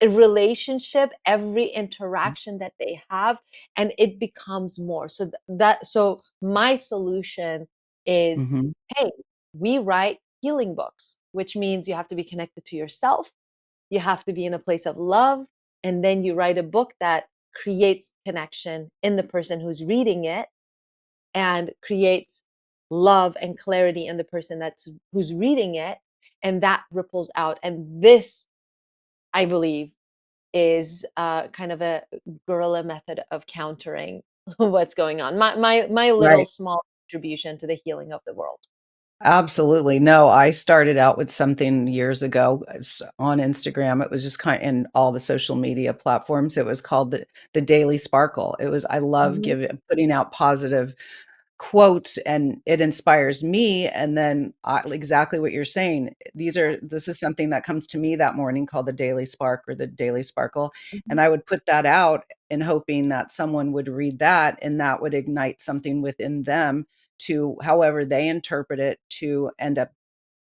Speaker 2: relationship, every interaction that they have, and it becomes more. So so my solution is,
Speaker 1: Mhm.
Speaker 2: hey, we write healing books, which means you have to be connected to yourself, you have to be in a place of love, and then you write a book that creates connection in the person who's reading it and creates love and clarity in the person that's who's reading it, and that ripples out. And this, I believe, is kind of a guerrilla method of countering what's going on. My little
Speaker 1: Right.
Speaker 2: small contribution to the healing of the world.
Speaker 1: Absolutely. No, I started out with something years ago, on Instagram. It was just kind in all the social media platforms. It was called the Daily Sparkle. It was I love
Speaker 2: Mhm,
Speaker 1: giving putting out positive quotes, and it inspires me, and then exactly what you're saying. This is something that comes to me that morning called the Daily Spark or the Daily Sparkle,
Speaker 2: mhm,
Speaker 1: and I would put that out in hoping that someone would read that and that would ignite something within them to however they interpret it to end up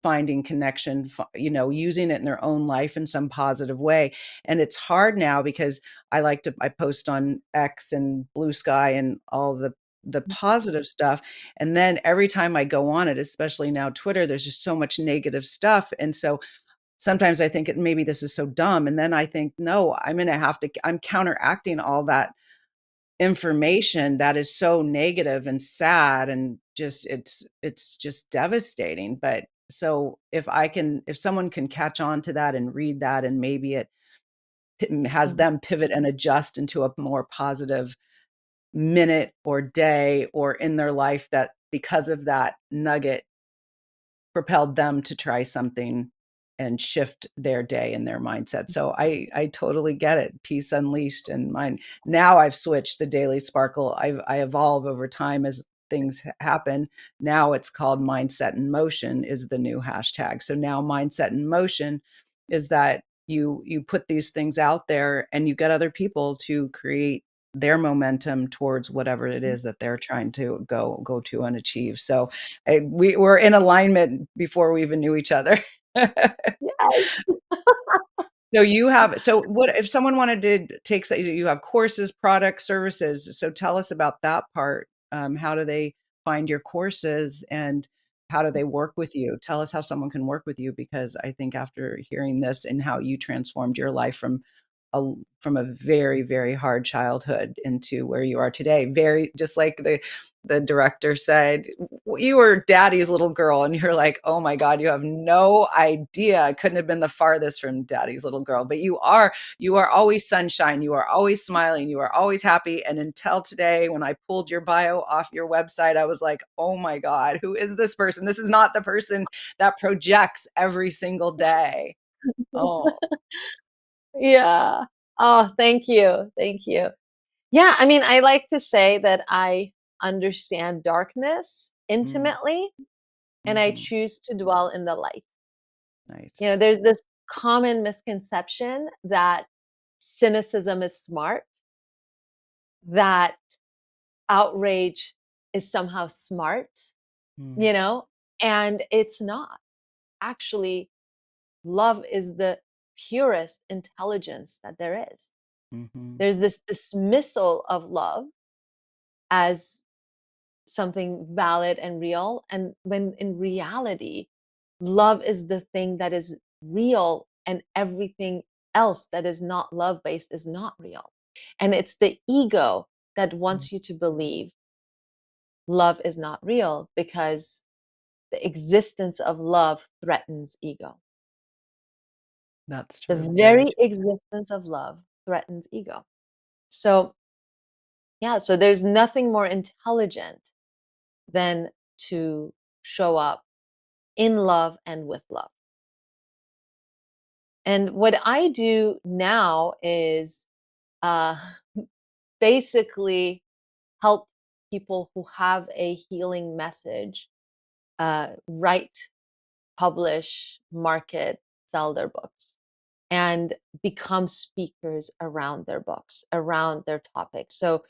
Speaker 1: finding connection, using it in their own life in some positive way. And it's hard now because I post on X and Blue Sky and all the positive stuff. And then every time I go on it, especially now Twitter, there's just so much negative stuff. And so sometimes I think maybe this is so dumb. And then I think, no, I'm counteracting all that information that is so negative and sad, and just it's just devastating. But so if someone can catch on to that and read that, and maybe it has
Speaker 2: mhm,
Speaker 1: them pivot and adjust into a more positive minute or day or in their life, that because of that nugget propelled them to try something and shift their day and their mindset. So I totally get it. Peace unleashed. And mine now, I've switched the Daily Sparkle. I evolve over time as things happen. Now it's called Mindset in Motion is the new hashtag. So now Mindset in Motion is that you put these things out there and you get other people to create their momentum towards whatever it
Speaker 2: mhm.
Speaker 1: is that they're trying to go to and achieve. So we were in alignment before we even knew each other.
Speaker 2: Yes.
Speaker 1: So what if someone wanted to take, you have courses, products, services. So tell us about that part. How do they find your courses, and how do they work with you? Tell us how someone can work with you, because I think after hearing this and how you transformed your life a from a very, very hard childhood into where you are today, very just like the director said, you were daddy's little girl, and you're like, oh my God, you have no idea. I couldn't have been the farthest from daddy's little girl, but you are always sunshine. You are always smiling. You are always happy. And until today, when I pulled your bio off your website, I was like, oh my God, who is this person? This is not the person that projects every single day. Oh.
Speaker 2: Yeah. Oh, thank you. Thank you. Yeah, I mean, I like to say that I understand darkness
Speaker 1: Mm,
Speaker 2: intimately and I
Speaker 1: mhm.
Speaker 2: choose to dwell in the light.
Speaker 1: Nice.
Speaker 2: There's this common misconception that cynicism is smart, that outrage is somehow smart,
Speaker 1: Mm,
Speaker 2: you know, and it's not. Actually, love is the purest intelligence that there is.
Speaker 1: mhm,
Speaker 2: There's this dismissal of love as something valid and real. And when in reality, love is the thing that is real, and everything else that is not love based is not real. And it's the ego that
Speaker 1: Mm.
Speaker 2: wants you to believe love is not real, because the existence of love threatens ego.
Speaker 1: That's
Speaker 2: The
Speaker 1: true. Very
Speaker 2: very existence of love threatens ego. So, yeah, so there's nothing more intelligent than to show up in love and with love. And what I do now is uh, basically help people who have a healing message write, publish, market, sell their books, and become speakers around their books, around their topics. So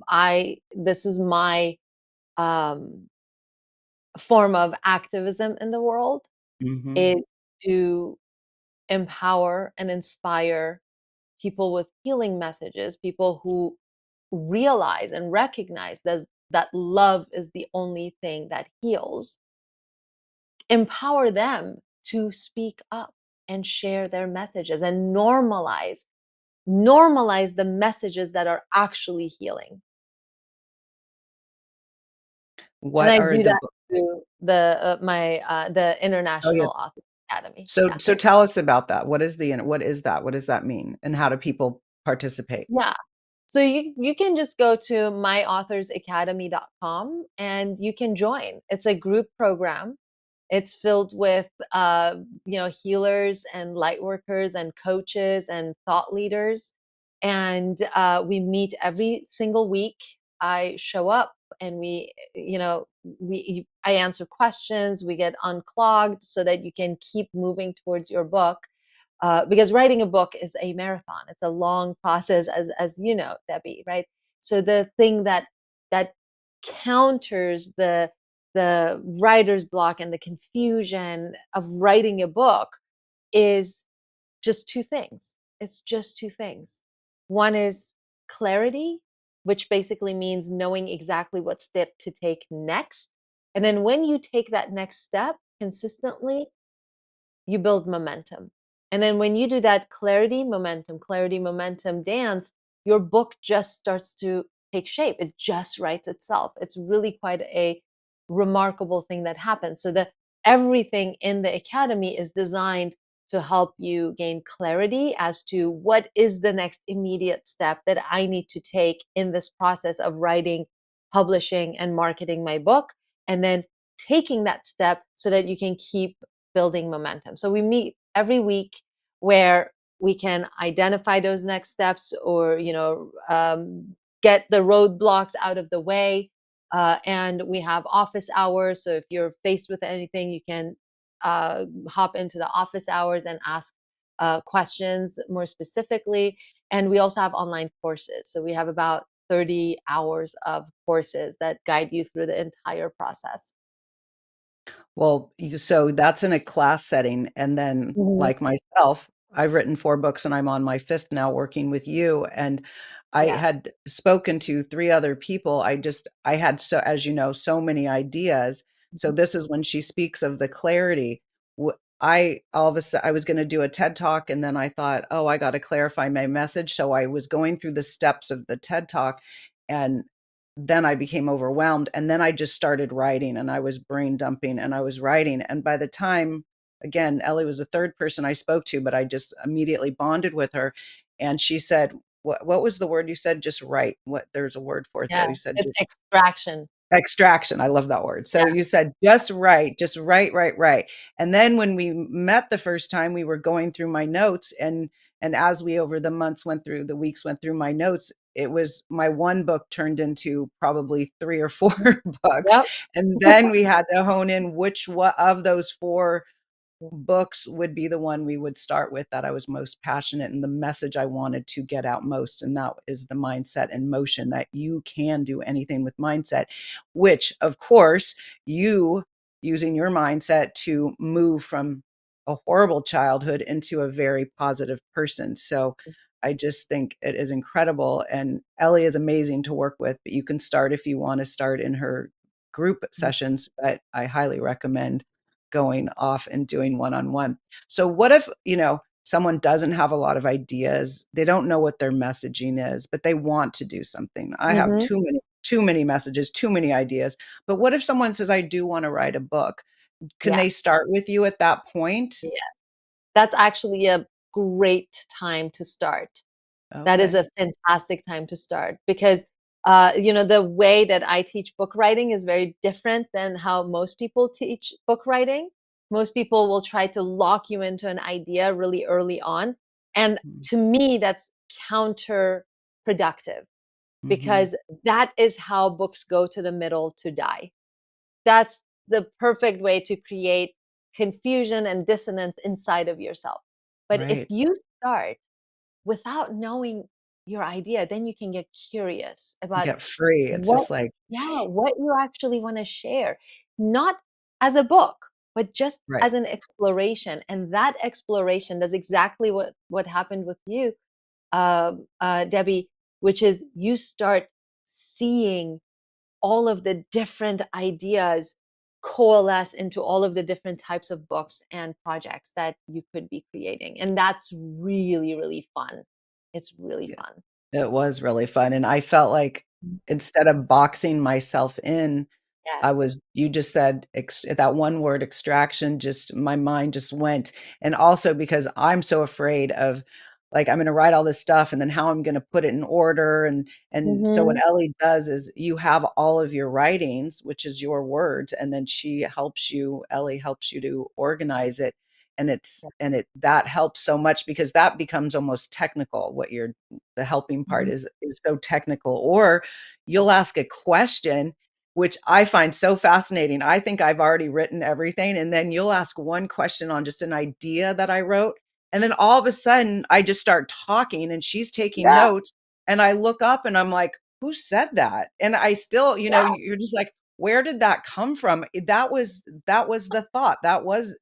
Speaker 2: I this is my um, form of activism in the world,
Speaker 1: Mhm.
Speaker 2: is to empower and inspire people with healing messages, people who realize and recognize that love is the only thing that heals, empower them to speak up and share their messages and normalize the messages that are actually healing. And
Speaker 1: What
Speaker 2: I
Speaker 1: are
Speaker 2: do
Speaker 1: the
Speaker 2: that
Speaker 1: bo
Speaker 2: through the
Speaker 1: Oh, yeah.
Speaker 2: International Author Academy.
Speaker 1: So
Speaker 2: Yeah.
Speaker 1: so tell us about that. What is the what is that? What does that mean? And how do people participate?
Speaker 2: Yeah. So you can just go to myauthors.academy.com and you can join. It's a group program. It's filled with healers and light workers and coaches and thought leaders. And we meet every single week. I show up and I answer questions, we get unclogged so that you can keep moving towards your book, because writing a book is a marathon. It's a long process, as you know, Debbie, right? So the thing that counters the writer's block and the confusion of writing a book is just two things. It's just two things. One is clarity, which basically means knowing exactly what step to take next. And then when you take that next step consistently, you build momentum. And then when you do that clarity, momentum dance, your book just starts to take shape. It just writes itself. It's really quite a remarkable thing that happens. So that everything in the academy is designed to help you gain clarity as to what is the next immediate step that I need to take in this process of writing, publishing, and marketing my book. And then taking that step so that you can keep building momentum. So we meet every week where we can identify those next steps, or get the roadblocks out of the way. And we have office hours. So if you're faced with anything, you can hop into the office hours and ask questions more specifically. And we also have online courses. So we have about 30 hours of courses that guide you through the entire process.
Speaker 1: Well, so that's in a class setting, and then,
Speaker 2: Mhm.
Speaker 1: like myself, I've written 4 books, and I'm on my 5th now working with you, and I
Speaker 2: Yeah.
Speaker 1: had spoken to 3 other people. I had, so as you know, so many ideas. So
Speaker 2: Mhm.
Speaker 1: this is when she speaks of the clarity. I all of a sudden I was gonna do a TED Talk, and then I thought, "Oh, I gotta clarify my message." So I was going through the steps of the TED Talk, and then I became overwhelmed, and then I just started writing, and I was brain dumping, and I was writing, and by the time, again, Ellie was the 3rd person I spoke to, but I just immediately bonded with her, and she said, "What was the word you said? Just write." What There's a word for it,
Speaker 2: Yeah,
Speaker 1: though. You said
Speaker 2: it's extraction.
Speaker 1: extraction, I love that word. So
Speaker 2: Yeah,
Speaker 1: you said, "Just write, just write, write, write." And then when we met the first time, we were going through my notes, and as we over the months went through the weeks went through my notes, it was my one book turned into probably 3 or 4
Speaker 2: mhm,
Speaker 1: books,
Speaker 2: yep.
Speaker 1: and then we had to hone in which one of those 4 books would be the one we would start with, that I was most passionate and the message I wanted to get out most, and that is the mindset in motion, that you can do anything with mindset, which, of course, you using your mindset to move from a horrible childhood into a very positive person. So I just think it is incredible, and Ellie is amazing to work with, but you can start if you wanna start in her group
Speaker 2: Mhm.
Speaker 1: sessions, but I highly recommend going off and doing one-on-one. So what if, someone doesn't have a lot of ideas, they don't know what their messaging is, but they want to do something. I have
Speaker 2: Mhm.
Speaker 1: too many messages, too many ideas, but what if someone says, "I do wanna write a book?" Can
Speaker 2: Yeah.
Speaker 1: they start with you at that point?
Speaker 2: Yeah. That's actually a great time to start. That is
Speaker 1: Okay.
Speaker 2: a fantastic time to start because, the way that I teach book writing is very different than how most people teach book writing. Most people will try to lock you into an idea really early on. And
Speaker 1: Mm,
Speaker 2: to me, that's counterproductive
Speaker 1: mhm.
Speaker 2: because that is how books go to the middle to die. That's the perfect way to create confusion and dissonance inside of yourself. But if
Speaker 1: Right.
Speaker 2: you start without knowing your idea, then you can get curious about
Speaker 1: Get free. It's
Speaker 2: what
Speaker 1: just like
Speaker 2: what you actually wanna share, not as a book, but just
Speaker 1: right.
Speaker 2: as an exploration, and that exploration does exactly what happened with you, Debbie, which is you start seeing all of the different ideas coalesce into all of the different types of books and projects that you could be creating, and that's really, really fun. It's really
Speaker 1: Yeah.
Speaker 2: fun.
Speaker 1: It was really fun, and I felt like
Speaker 2: Mhm.
Speaker 1: instead of boxing myself in,
Speaker 2: Yeah.
Speaker 1: I was you just said that one word extraction, just my mind just went, and also because I'm so afraid of, like, I'm gonna write all this stuff and then how I'm gonna put it in order, and so what
Speaker 2: Mhm.
Speaker 1: Ellie does is you have all of your writings, which is your words, and then Ellie helps you to organize it, and it that helps so much because that becomes almost technical, the helping part
Speaker 2: Mhm.
Speaker 1: is so technical, or you'll ask a question which I find so fascinating. I think I've already written everything, and then you'll ask one question on just an idea that I wrote, and then all of a sudden, I just start talking, and she's taking
Speaker 2: Yeah,
Speaker 1: notes, and I look up, and I'm like, "Who said that?" And I still
Speaker 2: yeah,
Speaker 1: you're just like, "Where did that come from?" That was the thought. That was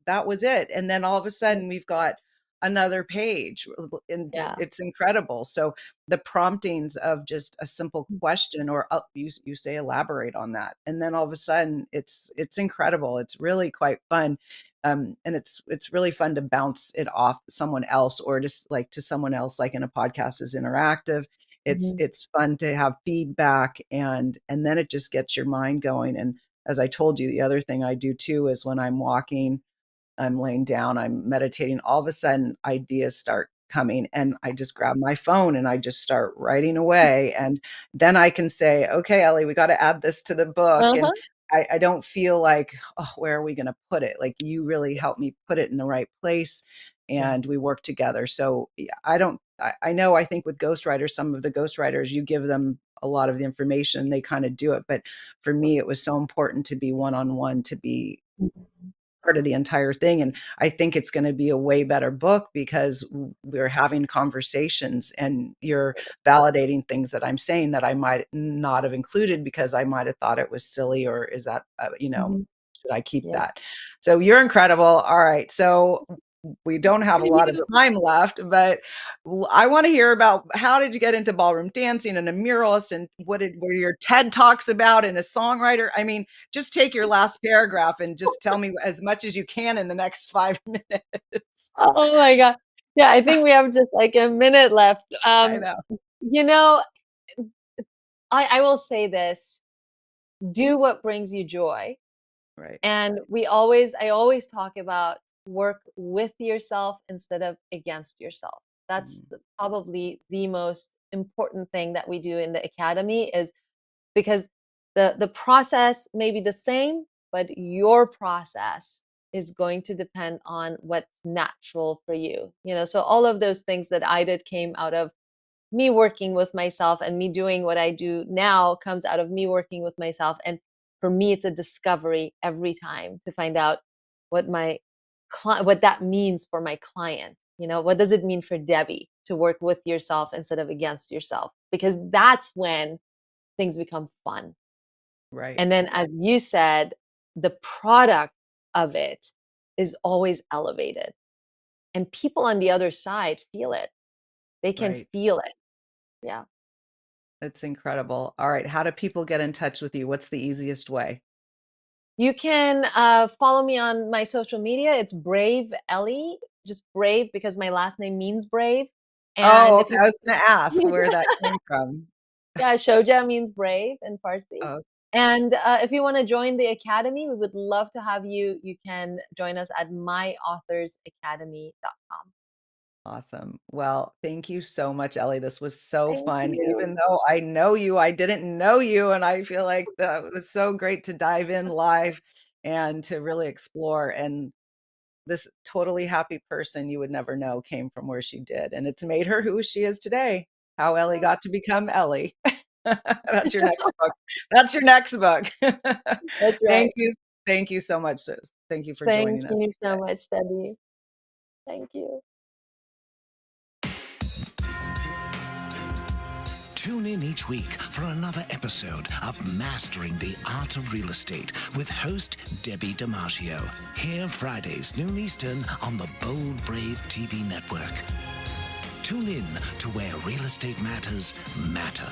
Speaker 1: it, and then all of a sudden, we've got another page, and
Speaker 2: yeah.
Speaker 1: it's incredible. So the promptings of just a simple
Speaker 2: Mhm.
Speaker 1: question or you say elaborate on that, and then all of a sudden it's incredible. It's really quite fun, and it's really fun to bounce it off someone else or just like to someone else, like in a podcast is interactive. it's
Speaker 2: Mhm.
Speaker 1: it's fun to have feedback, and then it just gets your mind going. And as I told you, the other thing I do too is when I'm walking, I'm laying down, I'm meditating, all of a sudden ideas start coming and I just grab my phone and I just start writing away. And then I can say, okay, Ellie, we got to add this to the book. And
Speaker 2: Uh-huh.
Speaker 1: I don't feel like, oh, where are we going to put it? Like you really help me put it in the right place
Speaker 2: Yeah.
Speaker 1: and we work together. So yeah, I don't, I know, I think with ghostwriters, some of the ghostwriters, you give them a lot of the information, they kind of do it. But for me, it was so important to be one on one, to be
Speaker 2: Mhm.
Speaker 1: part of the entire thing, and I think it's gonna be a way better book because we're having conversations and you're validating things that I'm saying that I might not have included because I might have thought it was silly or is that,
Speaker 2: Mhm.
Speaker 1: should I keep
Speaker 2: Yeah.
Speaker 1: that? So you're incredible. All right, so we don't have a lot of
Speaker 2: You
Speaker 1: time left, but I wanna hear about how did you get into ballroom dancing and a muralist and what did were your TED Talks about and a songwriter? I mean, just take your last paragraph and just tell me as much as you can in the next 5 minutes.
Speaker 2: Oh my god. Yeah, I think we have just, like, a minute left.
Speaker 1: I know.
Speaker 2: You know, I will say this, do what brings you joy.
Speaker 1: Right.
Speaker 2: And I always talk about work with yourself instead of against yourself. That's
Speaker 1: Mm,
Speaker 2: probably the most important thing that we do in the academy is because the process may be the same, but your process is going to depend on what's natural for you. So all of those things that I did came out of me working with myself, and me doing what I do now comes out of me working with myself. And for me, it's a discovery every time to find out what what that means for my client. What does it mean for Debbie to work with yourself instead of against yourself? Because that's when things become fun.
Speaker 1: right.
Speaker 2: And then, as you said, the product of it is always elevated, and people on the other side feel it. They can
Speaker 1: Right.
Speaker 2: feel it. Yeah.
Speaker 1: It's incredible. All right. How do people get in touch with you? What's the easiest way?
Speaker 2: You can follow me on my social media. It's Brave Ellie, just brave because my last name means brave.
Speaker 1: Oh,
Speaker 2: And if
Speaker 1: okay.
Speaker 2: you,
Speaker 1: I was going to ask where that came from.
Speaker 2: yeah, Shoja means brave in Farsi.
Speaker 1: Oh,
Speaker 2: And if you want to join the academy, we would love to have you. You can join us at myauthorsacademy.com.
Speaker 1: awesome. Well, thank you so much, Ellie. This was so
Speaker 2: Thank
Speaker 1: fun.
Speaker 2: you.
Speaker 1: Even though I know you, I didn't know you. And I feel like that was so great to dive in live and to really explore. And this totally happy person you would never know came from where she did. And it's made her who she is today. How Ellie got to become Ellie. That's your next book. That's your next book.
Speaker 2: That's
Speaker 1: Thank
Speaker 2: right.
Speaker 1: you. Thank you so much, sis. Thank you for
Speaker 2: Thank
Speaker 1: joining us
Speaker 2: you so
Speaker 1: today.
Speaker 2: much, Debbie. Thank you.
Speaker 3: Tune in each week for another episode of Mastering the Art of Real Estate with host Debbi DiMaggio. Here Fridays, noon Eastern on the Bold Brave TV network. Tune in to where real estate matters matter.